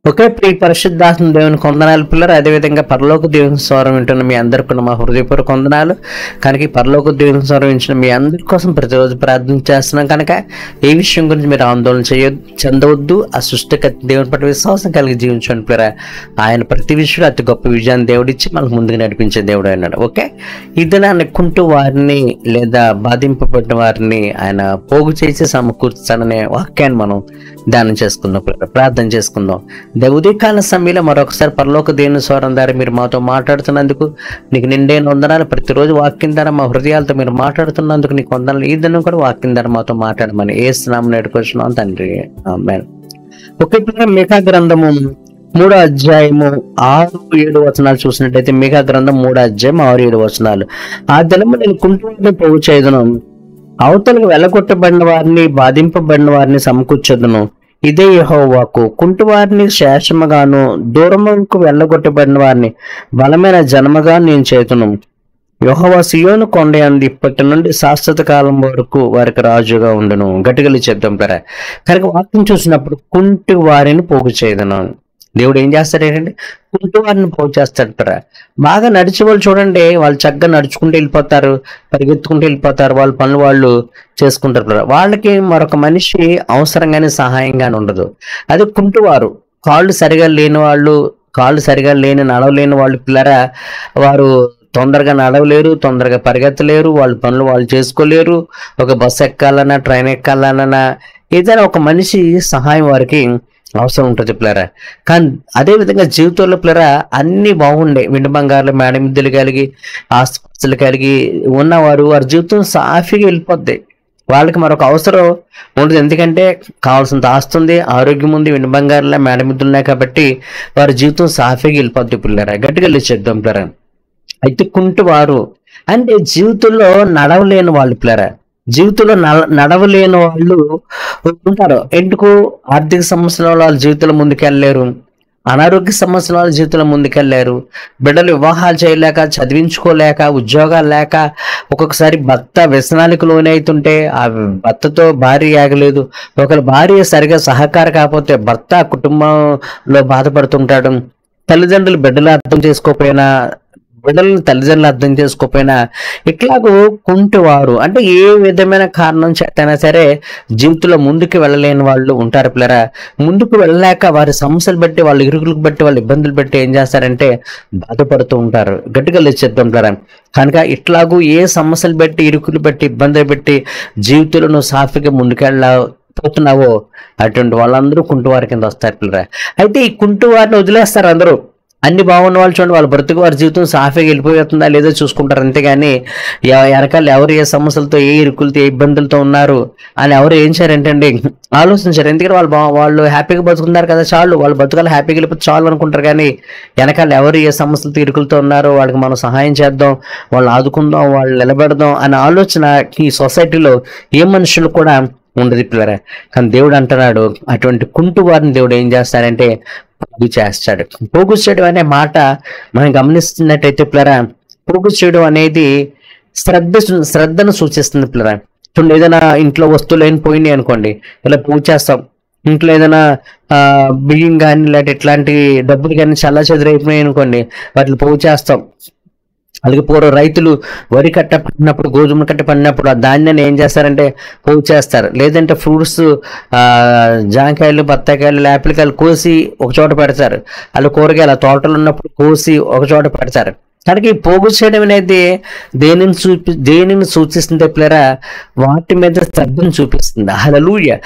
ఒకే ప్రియ పరిశుద్ధాత్మ దేవుని కొందనాలు పిల్లలు. అదేవిధంగా పరలోక దేవుని స్వరం వింటున్న మీ అందరికీ మా హృదయపూర్వక కొందనాలు. కనుక ఈ పరలోక దేవుని స్వరం వింటున్న మీ అందరి కోసం ప్రతిరోజు ప్రార్థన చేస్తున్నాం. కనుక ఏ విషయం గురించి మీరు ఆందోళన చెందవద్దు. ఆ సృష్టికర్త దేవుని పట్ల విశ్వాసం కలిగి జీవించండి పిల్లరా. ఆయన ప్రతి విషయంలో అతి గొప్ప విజయాన్ని దేవుడిచ్చి మనకు ముందుకు నడిపించే దేవుడు అన్నాడు. ఓకే, ఈ దినాన్ని కుంటూ వారిని లేదా బాధింపబడిన వారిని ఆయన పోగు చేసి సమకూర్చాడనే వాక్యాన్ని మనం ధ్యానం చేసుకుందాం పిల్లరా, ప్రార్థన చేసుకుందాం. ఉదయకాల సమయంలో మరొకసారి పరలోక దేవుని స్వరం ద్వారా మీరు మాతో మాట్లాడుతున్నందుకు నీకు నిండైన వందనాలు. ప్రతిరోజు వాక్యం ద్వారా మా హృదయాలతో మీరు మాట్లాడుతున్నందుకు నీకు వందనాలు. ఈ దినం కూడా వాక్యం ద్వారా మాతో మాట్లాడమని యేసునామమున వేడుకొంచున్నాం తండ్రి, ఆమేన్. ఒకే మీకా గ్రంథము 3వ అధ్యాయము 6-7 వచనాలు చూసినట్టయితే, మీకా గ్రంథం 3వ అధ్యాయం 6-7 వచనాలు. ఆ దినము నేను కుంటువారిని పోగు చేయుదును, అవతలకు వెళ్ళగొట్టబడిన వారిని బాధింపబడిన వారిని సమకూర్చదును. ఇదే యెహోవా వాక్కు. కుంటివారిని శేషముగాను దూరముకు వెళ్ళగొట్టబడిన వారిని బలమైన జనముగా నేను చేతును. యెహోవా సియోను కొండ యందు ఇప్పటి నుండి శాశ్వత కాలం వరకు వారికి రాజుగా ఉండును. గట్టిగలి చెప్తాం కదా. కనుక వాక్యం చూసినప్పుడు కుంటి వారిని పోగు చేయదును. దేవుడు ఏం చేస్తాడు ఏంటంటే కుంటి వారిని పోగు చేస్తాడు కదా. బాగా నడిచే వాళ్ళు చూడండి, వాళ్ళు చక్కగా నడుచుకుంటూ వెళ్ళిపోతారు, పరిగెత్తుకుంటూ వెళ్ళిపోతారు, వాళ్ళ పనులు వాళ్ళు చేసుకుంటారు కదా. వాళ్ళకి మరొక మనిషి అవసరంగానే సహాయంగానే ఉండదు. అదే కుంటివారు, కాళ్ళు సరిగా లేని వాళ్ళు, కాళ్ళు సరిగా నడవలేని వాళ్ళు పిల్లరా, వారు తొందరగా నడవలేరు, తొందరగా పరిగెత్తలేరు, వాళ్ళ పనులు వాళ్ళు చేసుకోలేరు. ఒక బస్సు ఎక్కాలన్నా, ట్రైన్ ఎక్కాలన్నా ఏదైనా ఒక మనిషి సహాయం వారికి అవసరం ఉంటుంది పిల్లరా. కానీ అదేవిధంగా జీవితంలో పిల్లరా అన్నీ బాగుండే, వెండి బంగారులు మేడమిద్దలు కలిగి ఆస్తులు కలిగి ఉన్నవారు వారి జీవితం సాఫీగా వెళ్ళిపోద్ది. వాళ్ళకి మరొక అవసరం ఉండదు. ఎందుకంటే కావాల్సినంత ఆస్తుంది, ఆరోగ్యం ఉంది, వెండి బంగారులా మేడమిద్దులు ఉన్నాయి కాబట్టి వారి జీవితం సాఫీగా వెళ్ళిపోద్ది పిల్లరా. గట్టిగా చేద్దాం పిల్లరా. అయితే కుంటివారు అంటే జీవితంలో నడవలేని వాళ్ళు పిల్లరా. జీవితంలో నడవలేని వాళ్ళు ఉంటారు. ఎందుకు? ఆర్థిక సమస్యల వాళ్ళ జీవితంలో ముందుకెళ్ళలేరు, అనారోగ్య సమస్యల వాళ్ళ జీవితంలో ముందుకెళ్ళారు, బిడ్డలు వివాహాలు చేయలేక, చదివించుకోలేక, ఉద్యోగాలు లేక, ఒక్కొక్కసారి భర్త వ్యసనానికి లోనైతుంటే ఆ భర్తతో భార్య ఆగలేదు, ఒకరి భార్య సరిగా సహకారం కాకపోతే భర్త కుటుంబంలో బాధపడుతుంటాడు, తల్లిదండ్రులు బిడ్డలు అర్థం చేసుకోకపోయినా, బిడ్డలను తల్లిదండ్రులు అర్థం చేసుకోకపోయినా, ఇట్లాగూ కుంటివారు అంటే ఏ విధమైన కారణం చేతైనా సరే జీవితంలో ముందుకు వెళ్ళలేని వాళ్ళు ఉంటారు పిల్లరా. ముందుకు వెళ్ళలేక వారి సమస్యలు బట్టి, వాళ్ళ ఇరుకులకు బట్టి, వాళ్ళ ఇబ్బందులు బట్టి ఏం చేస్తారంటే బాధపడుతూ ఉంటారు. గట్టిగా చెప్తాం పిల్లరా. కనుక ఇట్లాగూ ఏ సమస్యలు బట్టి, ఇరుకులు బట్టి, ఇబ్బందులు బట్టి జీవితంలో నువ్వు సాఫీగా ముందుకెళ్ళపోతున్నావో అటువంటి వాళ్ళందరూ కుంటివారి కింద వస్తారు పిల్లరా. అయితే ఈ కుంటివారిని వదిలేస్తారు అందరూ. అన్ని బాగున్న వాళ్ళు చూడండి, వాళ్ళ బ్రతుకు వారి జీవితం సాఫీగా వెళ్ళిపోతుందా లేదో చూసుకుంటారు. అంతేగాని వెనకాల ఎవరు ఏ సమస్యలతో, ఏ ఇరుకులతో, ఏ ఇబ్బందులతో ఉన్నారు అని ఎవరు ఏం చేయారంటండి ఆలోచించారు. ఎందుకంటే వాళ్ళు హ్యాపీగా బతుకున్నారు కదా, చాలు, వాళ్ళు బతుకాలు హ్యాపీగా వెళ్ళిపోతే చాలు అనుకుంటారు. కానీ వెనకాల ఎవరు ఏ సమస్యలతో, ఇరుకులతో ఉన్నారో వాళ్ళకి మనం సహాయం చేద్దాం, వాళ్ళు ఆదుకుందాం, వాళ్ళు నిలబెడదాం అనే ఆలోచన ఈ సొసైటీలో ఏ మనుషులు కూడా ఉండదు పిల్లరా. కానీ దేవుడు అంటున్నాడు, అటువంటి కుంటు వారిని దేవుడు ఏం చేస్తాడంటే పోగు చేస్తాడు. పోగు చేయడం అనే మాట మనం గమనిస్తున్నట్టయితే పిల్లరా, పోగు చేయడం అనేది శ్రద్ధను సూచిస్తుంది పిల్లరా. చూడండి, ఏదైనా ఇంట్లో వస్తువులు ఏమైనా పోయినాయి అనుకోండి, ఇలా పోగు చేస్తాం. ఇంట్లో ఏదైనా బియ్యం కానీ లేకపోతే ఇట్లాంటి డబ్బులు కానీ చల్ల చెదిరైపోయినాయి అనుకోండి, వాటిని పోగు చేస్తాం. అలాగే పూర్వ రైతులు వరి కట్ట పడినప్పుడు, గోధుమ కట్ట పడినప్పుడు ఆ ధాన్యాన్ని ఏం చేస్తారంటే పోగు చేస్తారు. లేదంటే ఫ్రూట్స్, జాంకాయలు, బత్తాకాయలు, యాపిల్కాయలు కోసి ఒక చోట పెడతారు. అలా కూరగాయల తోటలు ఉన్నప్పుడు కోసి ఒక చోట పెడతారు. కనుక ఈ పోగు చేయడం అనేది దేనిని సూచిస్తుంది పిల్లరా? వాటి మీద శ్రద్ధను చూపిస్తుంది. హల్లెలూయా.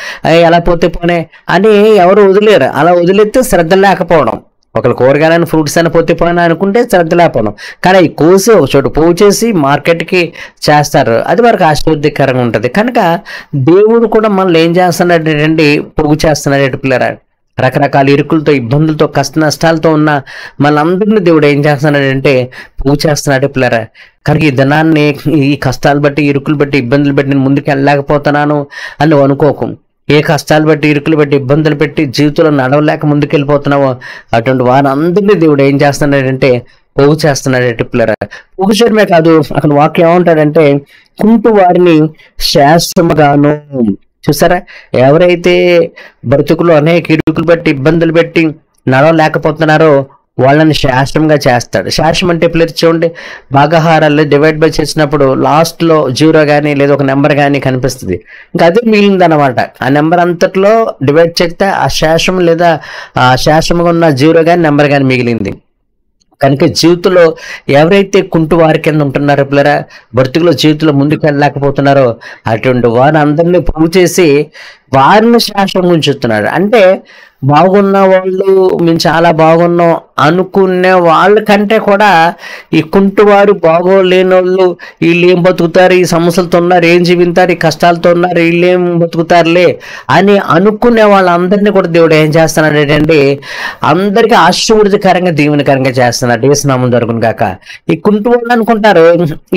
ఎలా పోతే పోనే అని ఎవరు వదిలేరు. అలా వదిలేస్తే శ్రద్ధ లేకపోవడం. ఒకళ్ళు కూరగాయలని, ఫ్రూట్స్ అని పోతే పోయినా అనుకుంటే శ్రద్ధ లేకపోవడం. కానీ అవి కోసి ఒక చోట పోగు చేసి మార్కెట్కి చేస్తారు. అది వారికి ఆశ్చర్యకరంగా ఉంటుంది. కనుక దేవుడు కూడా మనల్ని ఏం చేస్తున్నాడంటే పోగు చేస్తున్నాడు పిల్లరా. రకరకాల ఇరుకులతో, ఇబ్బందులతో, కష్ట నష్టాలతో ఉన్న మనందరినీ దేవుడు ఏం చేస్తున్నాడంటే పోగు చేస్తున్నాడు పిల్లరా. కనుక ఈ ధనాన్ని, ఈ కష్టాలు బట్టి, ఇరుకులు బట్టి, ఇబ్బందులు బట్టి నేను ముందుకు వెళ్ళలేకపోతున్నాను అని నువ్వు అనుకోకు. ఏ కష్టాలు బట్టి, ఇరుకులు బట్టి, ఇబ్బందులు పెట్టి జీవితంలో నడవలేక ముందుకెళ్ళిపోతున్నావో అటువంటి వారందరినీ దేవుడు ఏం చేస్తున్నాడంటే పోగు చేస్తున్నాడు పిల్లరా. పోగు చేయడమే కాదు, అక్కడ వాక్యం ఏమంటాడంటే కుంటు వారిని శాశ్వతముగాను. చూసారా, ఎవరైతే బ్రతుకులో అనేక ఇరుకులు బట్టి, ఇబ్బందులు పెట్టి నడవలేకపోతున్నారో వాళ్ళని శాశ్వతంగా చేస్తాడు. శాశ్వతం అంటే పిల్లలు చూడండి, భాగాహారాలు డివైడ్ బై చేసినప్పుడు లాస్ట్లో 0 కానీ లేదా ఒక నెంబర్ కానీ కనిపిస్తుంది. ఇంకా అదే మిగిలింది అనమాట. ఆ నెంబర్ అంతట్లో డివైడ్ చేస్తే ఆ శాశ్వతం లేదా ఆ శాశ్వతంగా ఉన్న 0 కానీ నెంబర్ కానీ మిగిలింది. కనుక జీవితంలో ఎవరైతే కుంటు వారి కింద ఉంటున్నారో పిల్లరా, బ్రతుకులో జీవితంలో ముందుకు వెళ్ళలేకపోతున్నారో అటువంటి వారు అందరినీ పోగు చేసి వారిని శాశ్వతంగా ఉంచుతున్నాడు. అంటే బాగున్న వాళ్ళు మేము చాలా బాగున్నాం అనుకునే వాళ్ళకంటే కూడా ఈ కుంటువారు, బాగోలేని వాళ్ళు, వీళ్ళు ఏం బతుకుతారు, ఈ సమస్యలతో ఉన్నారు, ఏం జీవితారు, ఈ కష్టాలతో ఉన్నారు, వీళ్ళు ఏం బతుకుతారులే అని అనుకునే వాళ్ళందరినీ కూడా దేవుడు ఏం చేస్తున్నాడు అంటే అందరికీ ఆశీర్వాదకరంగా దీవెనకరంగా చేస్తున్నాడు. ఏసునామం జరుగును గాక. ఈ కుంటు వాళ్ళు అనుకుంటారు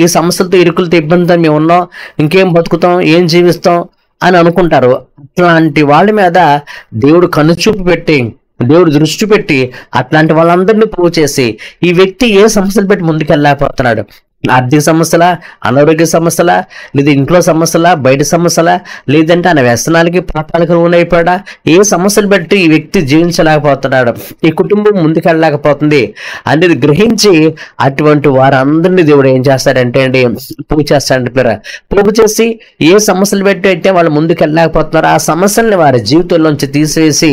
ఈ సమస్యలతో, ఇరుకులతో, ఇబ్బందితో మేము ఉన్నాం, ఇంకేం బతుకుతాం, ఏం జీవిస్తాం అని అనుకుంటారు. అట్లాంటి వాళ్ళ మీద దేవుడు కనుచూపు పెట్టి, దేవుడు దృష్టి పెట్టి అట్లాంటి వాళ్ళందరినీ పోగు చేసి ఈ వ్యక్తి ఏ సమస్యలు పెట్టి ముందుకు వెళ్ళలేకపోతున్నాడు, ఆర్థిక సమస్యలా, అనారోగ్య సమస్యలా, లేదా ఇంట్లో సమస్యలా, బయట సమస్యలా, లేదంటే ఆయన వ్యసనాలకి పాపాలకు లోనైపోయాడా, ఏ సమస్యలు బట్టి ఈ వ్యక్తి జీవించలేకపోతున్నాడు, ఈ కుటుంబం ముందుకు వెళ్ళలేకపోతుంది అనేది గ్రహించి అటువంటి వారందరినీ దేవుడు ఏం చేస్తాడంటే అండి పోగు చేస్తాడంటే పిల్లరా. పోగు చేసి ఏ సమస్యలు పెట్టి అయితే వాళ్ళు ముందుకు వెళ్ళలేకపోతున్నారో ఆ సమస్యల్ని వారి జీవితంలోంచి తీసివేసి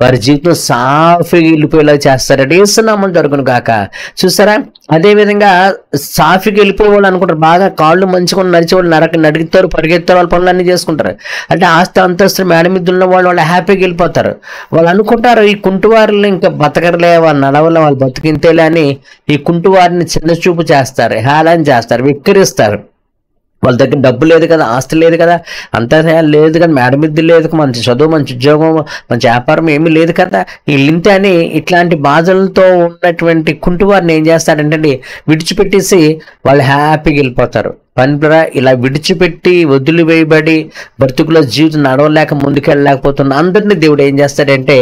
వారి జీవితం సాఫీగా వెళ్ళిపోయేలా చేస్తారంటే ఏసునామం జరుగును గాక. చూసారా, అదేవిధంగా సాఫీ వెళ్ళిపోయేవాళ్ళు అనుకుంటారు, బాగా కాళ్ళు మంచిగా నడిచేవాళ్ళు నడుగుతారు, పరిగెత్తారు, వాళ్ళ పనులన్నీ చేసుకుంటారు. అంటే ఆస్తి అంతస్తు మేడ మీద ఉన్న వాళ్ళు హ్యాపీగా వెళ్ళిపోతారు. వాళ్ళు అనుకుంటారు ఈ కుంటువారిని ఇంకా బతకరలే, వాళ్ళు నడవలే, వాళ్ళు బతికింతేలే అని ఈ కుంటువారిని చిన్న చూపు చేస్తారు, హేళన చేస్తారు, విక్కిరిస్తారు. వాళ్ళ దగ్గర డబ్బు లేదు కదా, ఆస్తి లేదు కదా, అంతా లేదు కదా, మేడ మీద లేదు, మంచి చదువు, మంచి ఉద్యోగం, మంచి వ్యాపారం ఏమీ లేదు కదా, వీళ్ళింతే అని ఇట్లాంటి బాధలతో ఉన్నటువంటి కుంటువారిని ఏం చేస్తాడంటే విడిచిపెట్టేసి వాళ్ళు హ్యాపీగా వెళ్ళిపోతారు. పనిరా ఇలా విడిచిపెట్టి వదిలివేయబడి బ్రతుకులో జీవితం నడవలేక ముందుకు వెళ్ళలేకపోతున్న అందరినీ దేవుడు ఏం చేస్తాడంటే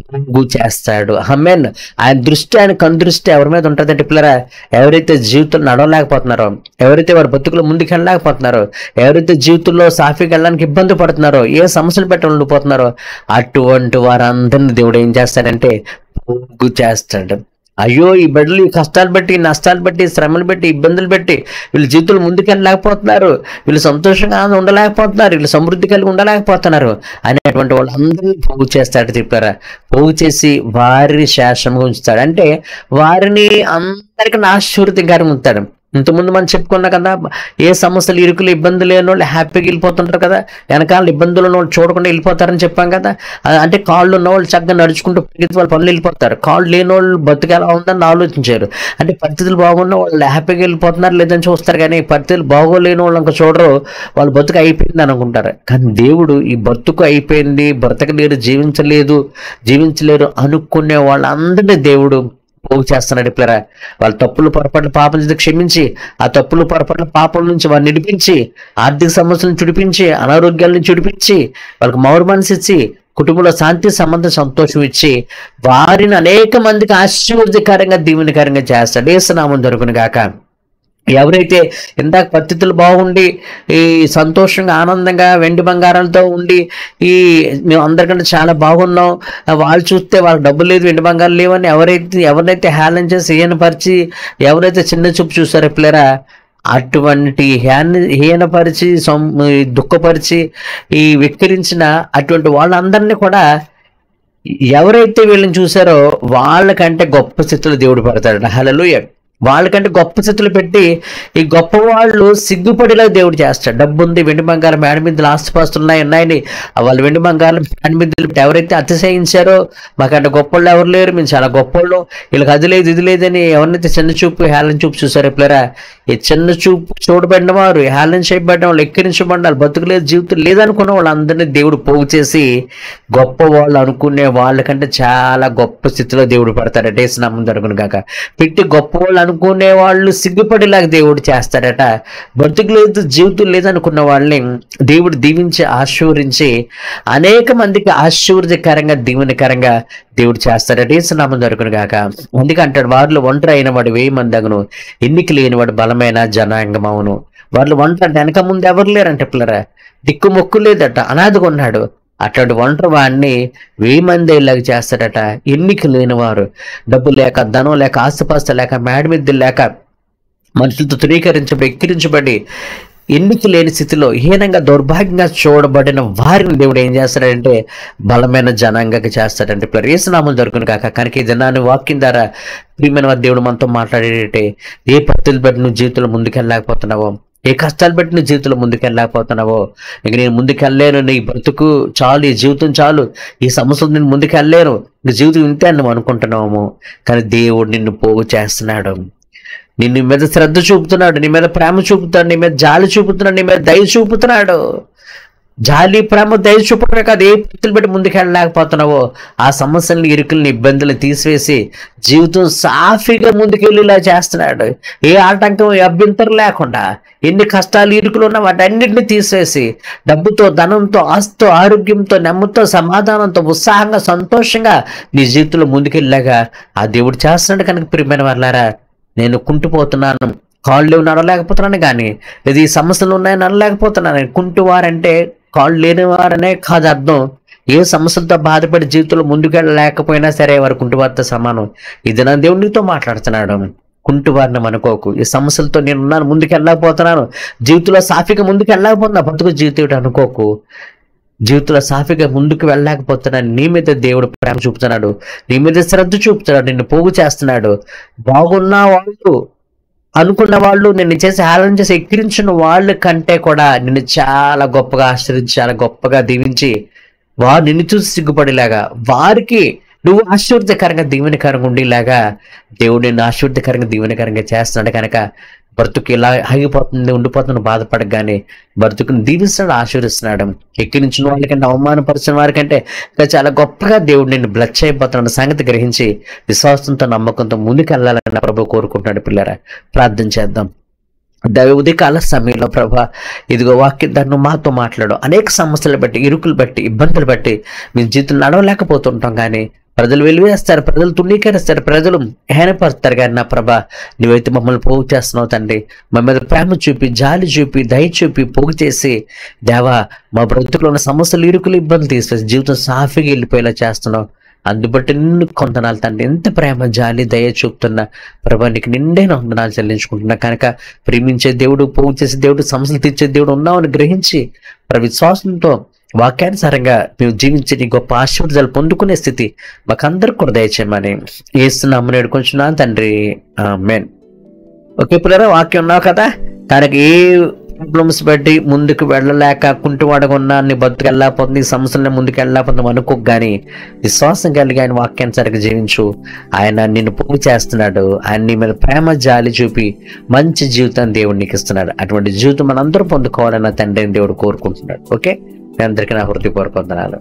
పోగు చేస్తాడు. ఆమేన్. ఆయన దృష్టి, ఆయన కనుదృష్టి ఎవరి మీద ఉంటుందంటే పిల్లరా, ఎవరైతే జీవితం నడవలేకపోతున్నారో, ఎవరైతే వారి బ్రతుకులో ముందుకు వెళ్ళలేకపోతున్నారో, ఎవరైతే జీవితంలో సాఫీగా వెళ్ళడానికి ఇబ్బంది పడుతున్నారో, ఏ సమస్యలు పెట్టి ఉండిపోతున్నారో అటువంటి వారందరినీ దేవుడు ఏం చేస్తాడంటే పోగు చేస్తాడు. అయ్యో ఈ బిడ్డలు ఈ కష్టాలు బట్టి, నష్టాలు బట్టి, శ్రమలు బట్టి, ఇబ్బందులు బట్టి వీళ్ళ జీవితంలో ముందుకు వెళ్ళలేకపోతున్నారు, వీళ్ళు సంతోషంగా ఉండలేకపోతున్నారు, వీళ్ళు సమృద్ధి కలిగి ఉండలేకపోతున్నారు అనేటువంటి వాళ్ళందరినీ పోగు చేస్తాడు. చెప్పారా, పోగు చేసి వారిని శాశ్వతంగా ఉంచుతాడు. అంటే వారిని అందరికీ ఆశీర్వాదకరంగా ఉంచుతాడు. ఇంతకుముందు మనం చెప్పుకున్నా కదా, ఏ సమస్యలు, ఇరుకులు, ఇబ్బందులు లేని వాళ్ళు హ్యాపీగా వెళ్ళిపోతుంటారు కదా, వెనకాల ఇబ్బందులు ఉన్న వాళ్ళు చూడకుండా వెళ్ళిపోతారని చెప్పాం కదా. అంటే కాళ్ళు ఉన్న వాళ్ళు చక్కగా నడుచుకుంటూ పరిగెత్తి వాళ్ళ పనులు వెళ్ళిపోతారు, కాళ్ళు లేని వాళ్ళు బతుకు ఎలా ఉందని ఆలోచించారు. అంటే పరిస్థితులు బాగున్న వాళ్ళు హ్యాపీగా వెళ్ళిపోతున్నారు లేదని చూస్తారు, కానీ పరిస్థితులు బాగోలేని వాళ్ళు ఇంకా చూడరు, వాళ్ళు బతుకు అయిపోయింది అనుకుంటారు. కానీ దేవుడు ఈ బతుకు అయిపోయింది, బ్రతకలేరు, జీవించలేరు అనుకునే వాళ్ళందరినీ దేవుడు పోగు చేస్తున్నాడు. పిల్లరా, వాళ్ళ తప్పులు పొరపాట్లు పాపం చేసి క్షమించి, ఆ తప్పులు పొరపాట్ల పాపం నుంచి వారిని నిడిపించి, ఆర్థిక సమస్యలను చుడిపించి, అనారోగ్యాలను చుడిపించి, వాళ్ళకి మౌరు మనసు ఇచ్చి, కుటుంబంలో శాంతి, సంబంధం, సంతోషం ఇచ్చి వారిని అనేక మందికి ఆశీర్వాదకరంగా దీవెనకరంగా చేస్తాడు. యేసునామం జరుగును గాక. ఎవరైతే ఇందాక పరిస్థితులు బాగుండి ఈ సంతోషంగా, ఆనందంగా, వెండి బంగారాలతో ఉండి మేము అందరికంటే చాలా బాగున్నాం, వాళ్ళు చూస్తే వాళ్ళకి డబ్బు లేదు, వెండి బంగారం లేవని ఎవరైతే హేళన చేసి హీనపరిచి, ఎవరైతే చిన్న చూపు చూసారో పిల్లరా, అటువంటి హీనపరిచి, దుఃఖపరిచి, ఈ వెక్కిరించిన అటువంటి వాళ్ళందరినీ కూడా ఎవరైతే వీళ్ళని చూసారో వాళ్ళకంటే గొప్ప స్థితిలో దేవుడు పడతాడు. హల్లెలూయా. వాళ్ళకంటే గొప్ప స్థితులు పెట్టి ఈ గొప్ప వాళ్ళు సిగ్గుపడిలా దేవుడు చేస్తాడు. డబ్బు ఉంది, వెండి బంగారం మేడ మీద ఆస్తిపాస్తులు ఉన్నాయని వాళ్ళు వెండి బంగారం మేడ మీద ఎవరైతే అతిశయించారో, మాకంటే గొప్పళ్ళు ఎవరు లేరు, మేము చాలా గొప్పళ్ళు, వీళ్ళకి అది లేదు ఇది లేదని ఎవరినైతే చిన్న చూపు, హేళన చూపు చూసారో పిల్లరా, ఈ చిన్న చూపు చూడబడిన వారు, హేళన చేయబడిన వాళ్ళు, ఎక్కిరించబడిన వాళ్ళు, బతుకులేదు, జీవితం లేదనుకున్న వాళ్ళందరినీ దేవుడు పోగు చేసి గొప్ప వాళ్ళు అనుకునే వాళ్ళకంటే చాలా గొప్ప స్థితిలో దేవుడు పడతాడట. యేసునామం జరుగును గాక. పెట్టి గొప్ప వాళ్ళు అనుకునే వాళ్ళు సిగ్గుపడేలాగా దేవుడు చేస్తాడట. బ్రతుకు లేదు, జీవితం లేదనుకున్న వాళ్ళని దేవుడు దీవించి ఆశీర్వదించి అనేక మందికి ఆశీర్వాదకరంగా, దీవెనకరంగా దేవుడు చేస్తాడట. యేసునామం జరుగును గాక. అందుకే అంటాడు, వారిలో ఒంటరి అయిన వాడు 1000 మంది అగును, ఎన్నిక లేని వాడు బలమైన జనాంగం అవును. వాళ్ళు ఒంటరి అంటే వెనక ముందు ఎవరు లేరంటే పిల్లరా, దిక్కు మొక్కు లేదట, అనాథగా ఉన్నాడు. అట్లాంటి ఒంటరి వాడిని 1000 మంది ఇలాగ చేస్తాడట. ఎన్నిక లేని వారు, డబ్బు లేక, ధనం లేక, ఆస్తిపాస్తి లేక, మేడమిద్దులు లేక, మనుషులతో ధృవీకరించబడి, ఎక్కిరించబడి, ఎన్నిక లేని స్థితిలో హీనంగా, దౌర్భాగ్యంగా చూడబడిన వారిని దేవుడు ఏం చేస్తాడంటే బలమైన జనాంగకి చేస్తాడంటే ఇప్పుడు యేసునామం దొరుకును కాక. కనుక ఈ దినాన్ని వాక్యం ద్వారా ప్రియమైన వారి దేవుడు మనతో మాట్లాడేటే ఏ పత్తులు బట్టి నువ్వు జీవితంలో ముందుకెళ్ళలేకపోతున్నావో, ఏ కష్టాలు బట్టి నువ్వు జీవితంలో ముందుకెళ్ళలేకపోతున్నావో, ఇంక నేను ముందుకెళ్ళలేను, నీ బ్రతుకు చాలు, ఈ జీవితం చాలు, ఈ సమస్యలు నేను ముందుకెళ్ళలేను, నీ జీవితం ఇంతే అని నువ్వు అనుకుంటున్నావు. కానీ దేవుడు నిన్ను పోగు చేస్తున్నాడు. నీ మీద శ్రద్ధ చూపుతున్నాడు, నీ మీద ప్రేమ చూపుతున్నాడు, నీ మీద జాలి చూపుతున్నాడు, నీ మీద దయ చూపుతున్నాడు. జాలి, ప్రేమ, దయ చూపడమే కాదు, ఏ పత్తులు బట్టి ముందుకెళ్ళలేకపోతున్నావో ఆ సమస్యలను, ఇరుకులను, ఇబ్బందులను తీసివేసి జీవితం సాఫీగా ముందుకెళ్ళేలా చేస్తున్నాడు. ఏ ఆటంకం, ఏ అభ్యంతరం లేకుండా, ఎన్ని కష్టాలు, ఇరుకులు ఉన్నా వాటన్నిటిని తీసివేసి డబ్బుతో, ధనంతో, ఆస్తితో, ఆరోగ్యంతో, నెమ్మదితో, సమాధానంతో, ఉత్సాహంగా, సంతోషంగా నీ జీవితంలో ముందుకెళ్ళాగా ఆ దేవుడు చేస్తున్నాడు. కనుక ప్రియమైన వాళ్ళారా, నేను కుంటుపోతున్నాను, కాళ్ళు నడవలేకపోతున్నాను, కానీ ఇది సమస్యలు ఉన్నాయని నడవలేకపోతున్నాను. కుంటువారంటే కాళ్ళు లేనివారనే కాదు అర్థం. ఏ సమస్యలతో బాధపడి జీవితంలో ముందుకెళ్ళలేకపోయినా సరే వారు కుంటువారితో సమానం. ఇది నా దేవుడు నీతో మాట్లాడుతున్నాడు. కుంటువారిని అనుకోకు. ఈ సమస్యలతో నేను ఉన్నాను, ముందుకెళ్ళలేకపోతున్నాను, జీవితంలో సాఫీగా ముందుకెళ్ళలేకపోతున్నా, బతుకు జీవితం అనుకోకు. జీవితంలో సాఫీగా ముందుకు వెళ్ళలేకపోతున్నాను, నీ మీద దేవుడు ప్రేమ చూపుతున్నాడు, నీ మీద శ్రద్ధ చూపుతున్నాడు, నిన్ను పోగు చేస్తున్నాడు. బాగున్న వాళ్ళు అనుకున్న వాళ్ళు, నిన్ను చేసి హేళన చేసి ఎక్కిరించిన వాళ్ళ కంటే కూడా నిన్ను చాలా గొప్పగా ఆశ్రయించి, చాలా గొప్పగా దీవించి, వారు నిన్ను చూసి సిగ్గుపడేలాగా, వారికి నువ్వు ఆశీర్వదకరంగా, దీవెనకరంగా ఉండేలాగా దేవుడు నిన్ను ఆశీర్వదకరంగా, దీవెనకరంగా చేస్తున్నాడు. కనుక బ్రతుకు ఇలా ఆగిపోతుంది, ఉండిపోతుంది బాధపడగానే బ్రతుకుని దీవిస్తున్నాడు, ఆశీర్వదిస్తున్నాడు. ఎక్కిరించిన వాళ్ళకంటే, అవమానపరిచిన వారికంటే ఇంకా చాలా గొప్పగా దేవుడు నిన్ను బ్లెస్ అయిపోతున్నాడు సంగతి గ్రహించి విశ్వాసంతో, నమ్మకంతో ముందుకెళ్ళాలని ప్రభు కోరుకుంటున్నాడు. పిల్లరా, ప్రార్థన చేద్దాం. ఉదయకాల సమయంలో ప్రభా, ఇదిగో వాక్యం దాన్ని మాతో మాట్లాడు. అనేక సమస్యలు బట్టి, ఇరుకులు బట్టి, ఇబ్బందులు బట్టి మీ జీవితం నడవలేకపోతుంటాం, కానీ ప్రజలు వెలివేస్తారు, ప్రజలు తుణీకరిస్తారు, ప్రజలు హేనపరుస్తారు. కానీ నా ప్రభా, నువ్వైతే మమ్మల్ని పోగు చేస్తున్నావు తండ్రి. మా మీద ప్రేమ చూపి, జాలి చూపి, దయ చూపి పోగు చేసి దేవా, మా బ్రతుకులో ఉన్న సమస్యలు, ఇరుకులు, ఇబ్బందులు తీసేసి జీవితం సాఫీగా వెళ్ళిపోయేలా చేస్తున్నావు. అందుబట్టి నిన్ను కొందనాలు తండ్రి. ఎంత ప్రేమ, జాలి, దయ చూపుతున్నా ప్రభా, నీకు నిండైన వందనాలు చెల్లించుకుంటున్నా. కనుక ప్రేమించే దేవుడు, పోగు చేసే దేవుడు, సమస్యలు తీర్చే దేవుడు ఉన్నామని గ్రహించి విశ్వాసంతో వాక్యానుసారంగా మేము జీవించి నీ గొప్ప ఆశీర్వాదాలు పొందుకునే స్థితి మాకందరికి కూడా దయచేయమని యేసునామమున వేడుకొంచున్నాను తండ్రి, ఆమేన్. ఓకే పిల్లరా, వాక్యం ఉన్నావు కదా. తనకి ఏ ప్రాబ్లమ్స్ బట్టి ముందుకు వెళ్ళలేక కుంటువాడకున్నా, నీ బతుకు వెళ్ళకపోతుంది, ఈ సమస్యలను ముందుకు వెళ్ళకపోతుంది అనుకోకు, కానీ విశ్వాసం కలిగి ఆయన వాక్యానుసారంగా జీవించు. ఆయన నిన్ను పోగు చేస్తున్నాడు. ఆయన నీ మీద ప్రేమ, జాలి చూపి మంచి జీవితాన్ని దేవుడు నీకు ఇస్తున్నాడు. అటువంటి జీవితం మనందరూ పొందుకోవాలన్న తండ్రిని దేవుడు కోరుకుంటున్నాడు. ఓకే, మీ అందరికీ నా హృదయపూర్వక వందనాలు.